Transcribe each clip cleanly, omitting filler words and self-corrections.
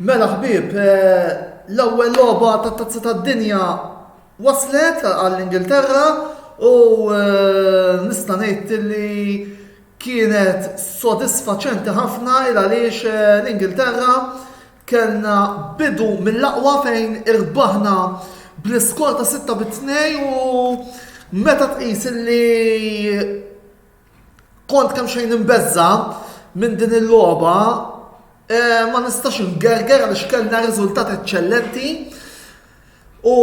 Mela ħbib, l-ewwel logħba tat-tazza tad-dinja waslet għall-Ingilterra u nista' ngħid li kienet sodisfaċenti ħafna il għaliex l-Ingilterra kellna bidu mill-aqwa fejn irbaħna bl-iskor ta' 6-2 u meta tqis li kont kemm xejn imbezza minn din il-logħba ma nistax ngerger għaliex kellna riżultat eċċellenti u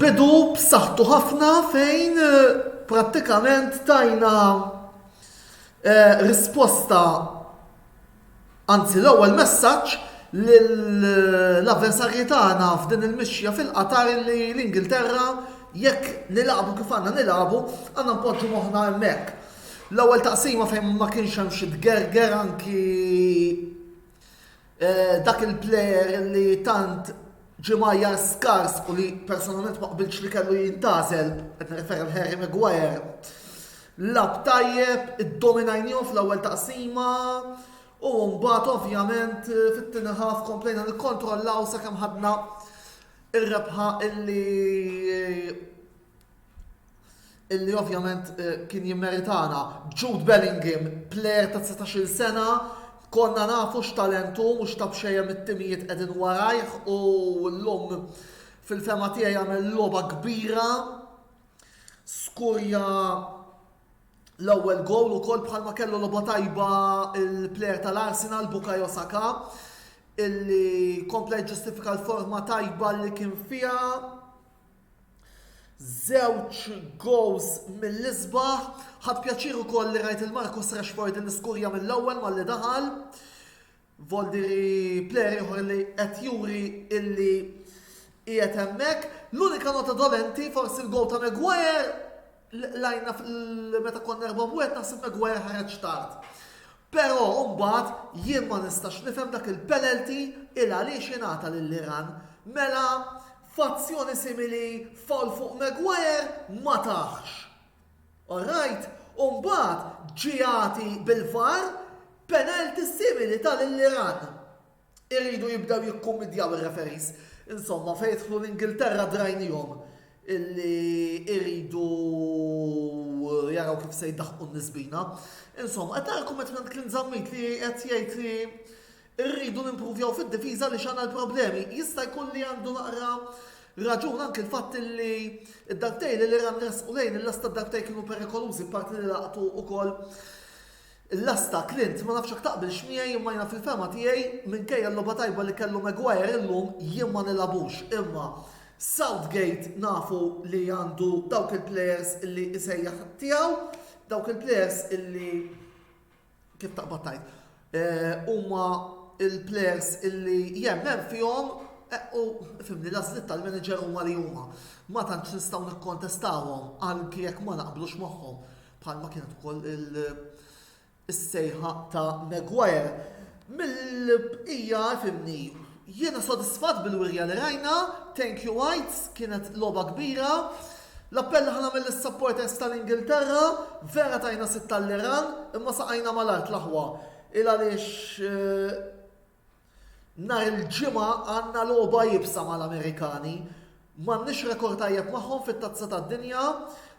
bidu b'saħħtu ħafna fejn prattikament tajna risposta, anzi l-ewwel messaġġ lill-avversarji tagħna f'din il-mixja fil-qatar li l-Ingilterra jekk nilagħbu kif għandna nilagħbu għandna npoġġu moħħna hemmhekk. L-ewwel taqsima fejn ma kienx hemm xi tgerger anki dak il-plejer li tant ġimajjar skars u li personalment ma qbilx li kellu jintażel, qed nirreferi l-Harry Maguire. Lab tajjeb, iddominajnihom fl-ewwel taqsima u mbagħad ovvjament fit-tieni ħaf komplejna nikkontrollaw sakemm ħadna ir-rebħa illi ovvjament kien jimmeritana. Jude Bellingham, plejer ta' 19 sena, konna nafu x'talentu mhux ta' bxejjem it-timijiet qegħdin warajh u llum fil-fema tiegħi jagħmel logħba kbira. Skurja l-ewwel gowl ukoll bħalma kellu logħba tajba il-plejer tal-Arsenal Bukayo Saka illi kompla jġustifika l-forma tajba li kien fiha. Żewġ goals mill-isbaħ, ħadd pjaċir ukoll li rajt il-Marcus Rashford li skurja mill-ewwel malli daħal. Voldiri plejer ieħor li qed juri illi qiegħed hemmhekk. L-unika nota dolenti forsi l-gowl ta' Maguire lajna meta konna 4-1 naħseb Maguire ħareġ tard. Però mbagħad jien ma nistax nifhem dak il-penalty il għaliex ingħata lill-Iran mela f'azzjoni simili fall fuq Maguire ma taħx. Alright, u mbagħad ġiati bil-VAR penalty simili tal-Iran. Irridu jibdew jikkummedjaw ir-referees. Insomma, fejtħlu l-Ingilterra drajnihom illi irridu jaraw kif se jdaħħu n-nisbina. Insomma, qed narakom qed kien żammit li qed jgħid li irridu nimpruvjaw fid-difiża li x'għandna l-problemi. Jista' jkun li għandu naqra raġun anke l-fatt li id-darbtej li l-Iran resqu lejn il-lasta d-darbtej kienu perikolużi parti li laqtu wkoll il-lasta Clint ma nafx taqbel x'miegħi imma jiena fil-fema tiegħi minkejja l-logħba tajba li kellu Maguire illum jien ma nilagħbux imma Southgate nafu li għandu dawk il-plejers illi isejjaħ tiegħu, dawk il-plejers illi kif taqbad tajt huma il-plejers illi jemmen fihom u fimni l-għażliet tal-manager huma li huma. Ma tantx nistgħu nikkontestawhom anke jekk ma naqblux magħhom bħalma kienet ukoll is-sejħa ta' Maguire. Mill-bqija fimni jiena sodisfatt bil-wirja li rajna, thank you Whites, kienet logħba kbira. L-appell ħana mill-supporters tal-Ingilterra, vera tajna sitt tal-Iran, imma saqajna mal-art l-aħwa. Il għaliex nar il-ġimgħa għandna logħba jibsa mal-Amerikani. M'għandniex rekord tajjeb magħhom fit-tazza tad-dinja.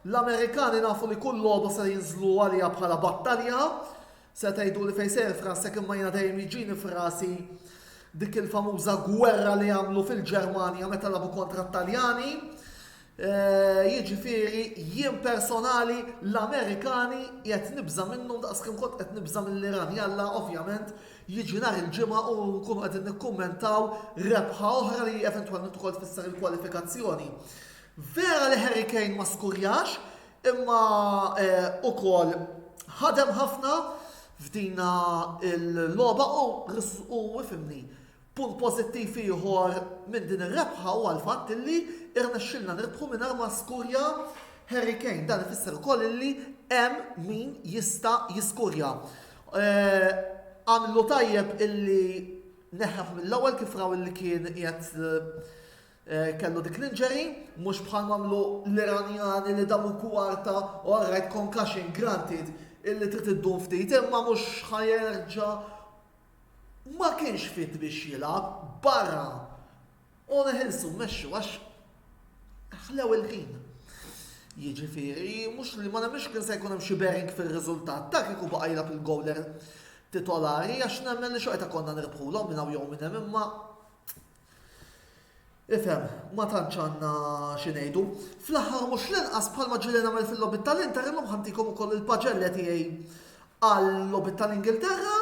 L-Amerikani nafu li kull logħba se jinżlu għalija bħala battalja. Se tgħidu li fejn sejr frasek imma jiena dejjem jiġini frasi dik il-famuża gwerra li għamlu fil-Ġermanja meta labu kontra t-Taljani. Jiġifieri jien personali l-Amerikani qed nibża minnhom daqskemm kont qed nibża mill-Iran. Jalla ovvjament jiġi nhar il-ġimgħa u nkunu qegħdin nikkummentaw rebħa oħra li eventwalment ukoll tfisser il-kwalifikazzjoni. Vera li Harry Kane ma skurjax, imma ukoll ħadem ħafna f'dina il-logħba u ifhimni. Punt pożittiv ieħor minn din ir-rebħa huwa l-fatt illi irnexxilna nirbħu mingħajr ma skurja Harry Kane. Dan ifisser ukoll illi hemm min jista' jiskurja. Għamlu tajjeb illi neħħaf mill-ewwel kif raw illi kien qiegħed kellu dik l-injury, mhux bħal mamlu l-Iranjani li damu kwarta u alright concussion granted illi trid iddum ftit, imma mhux ħajerġa' ma kienx fit biex jilab barra u neħilsu mmexxu għax ħlew il-ħin. Jiġifieri mhux li ma nemmix kien se jkun hemm xi bearing fir-riżultat ta' kieku baqa' jilab il-gowler titolari għax nemmen li xorta konna nirbħulhom minn hawn jew minn hemm imma ifhem, ma tantx għandna xi ngħidu. Fl-aħħar mhux l-inqas bħalma ġieli nagħmel fil-logħbiet tal-Inter illum ħantikom ukoll il-paġella tiegħi għall-logħbiet tal-Ingilterra.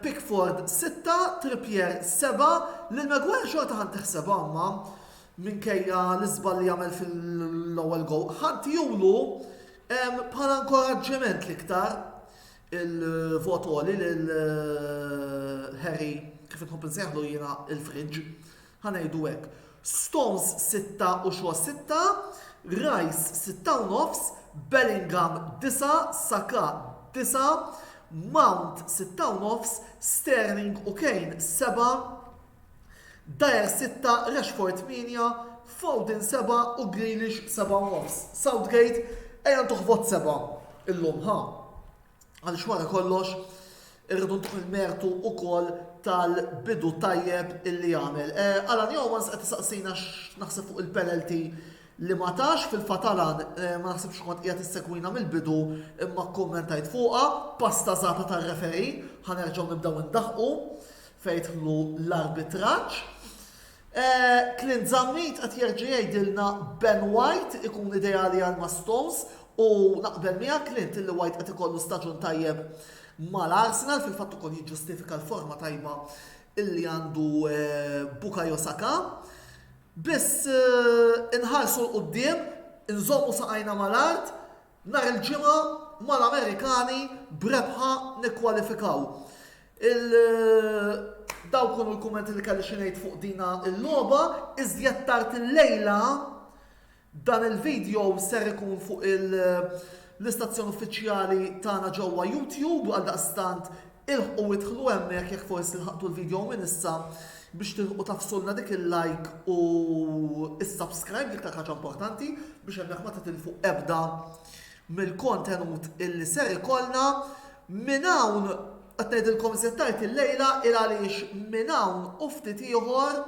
Pickford 6, Trippier 7, l-Maguire xorta ħantiħ 7 imma minkejja l-iżbal li jagħmel fil-ewwel gow. Ħantijulu bħala inkoraġġiment l-iktar il-votoli lil Harry kif inħobb insejħlu jiena il-fridge. Ħanejdu hekk. Stones 6 u xwa 6, Rice 6 u nofs, Bellingham 9, Saka 9, Mount 6 u nofs, Sterling u Kane 7, Dyer 6, Rashford 8, Foden 7 u Grealish 7 u nofs. Southgate ejja toħvot 7 illum ha. Għaliex wara kollox irridu ntuħ il-mertu ukoll tal-bidu tajjeb illi jagħmel. Alan Jowans qed isaqsina naħseb fuq il-penalty li ma tax fil-fatalan ma naħsibx kont qiegħed issekwina mill-bidu imma kkummentajt fuqha pasta żata tar-referi ħanerġgħu nibdew indaħqu fejtħlu l-arbitraġġ. Clint Zammit qed jerġa' jgħidilna Ben White ikun ideali għal ma' Stones u naqbel miegħek Clint illi White qed ikollu staġun tajjeb mal-Arsenal fil-fatt ukoll jiġġustifika l-forma tajba illi għandu Bukayo Saka. Biss inħarsu l-qudiem, inżommu saqajna mal-art, nhar il-ġimgħa mal-Amerikani brebħa nikkwalifikaw. Daw kunu l-kummenti li kelli xi ngħid fuq dina l-logħba, iżjed tard il-lejla dan il-video ser ikun fuq l-istazzjon uffiċjali tagħna ġewwa YouTube għal daqstant ilħqu idħlu hemmhekk jekk forsi lħaqtu l-video minn issa biex tilħqu tafsulna dik il-like u is-subscribe dik ħaġa importanti biex hemmhekk ma titilfu ebda mill-kontenut illi ser ikollna minn hawn qed ngħidilkom iżettajt il-lejla il għaliex minn hawn u ftit ieħor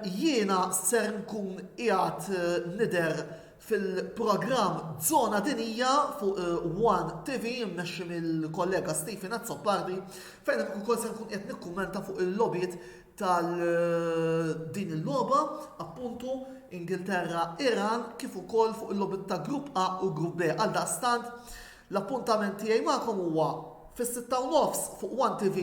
jiena ser nkun qiegħed nidher fil-programm Zona Dinija fuq One TV mmexxi mill-kollega Stephen Azzopardi fejn ukoll se nkun qed nikkummenta fuq il-logħbiet tal-din il-logħba appuntu Ingilterra-Iran kif ukoll fuq il-logħbiet ta' Grupp A u Grupp B. Għal daqstant l-appuntament tiegħi magħkom huwa fis-6:30 fuq One TV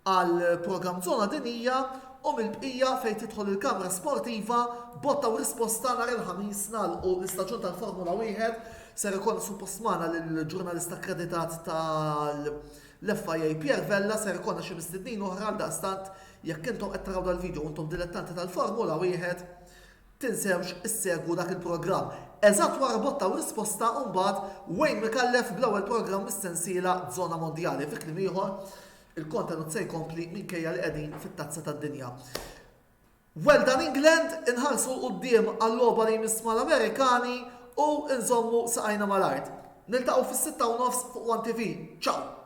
għall-programm Zona Dinija u mill-bqija fejn tidħol il-kamra sportiva botta u risposta nhar il-ħamis nagħlqu l-istaġun tal-Formula 1 ser ikun suppost magħna lill-ġurnalista akkreditat tal-FIA Pierre Vella ser ikun xi mistednin oħra għal daqstant jekk intom qed taraw dal-video intom dilettanti tal-Formula 1 tinsewx issegwu dak il-programm. Eżatt wara botta u risposta u mbagħad Wayne Mikallef bl-ewwel programm mis-sensiela Żona Mondjali fi kliem ieħor il-kontenut se jkompli minkejja li qegħdin fit-tazza tad-dinja. Well done England, inħarsu l-qudiem għall-logħba li jmiss mal-Amerikani u nżommu saqajna mal-art. Niltaqgħu fis-6:30 fuq One TV. Ciao!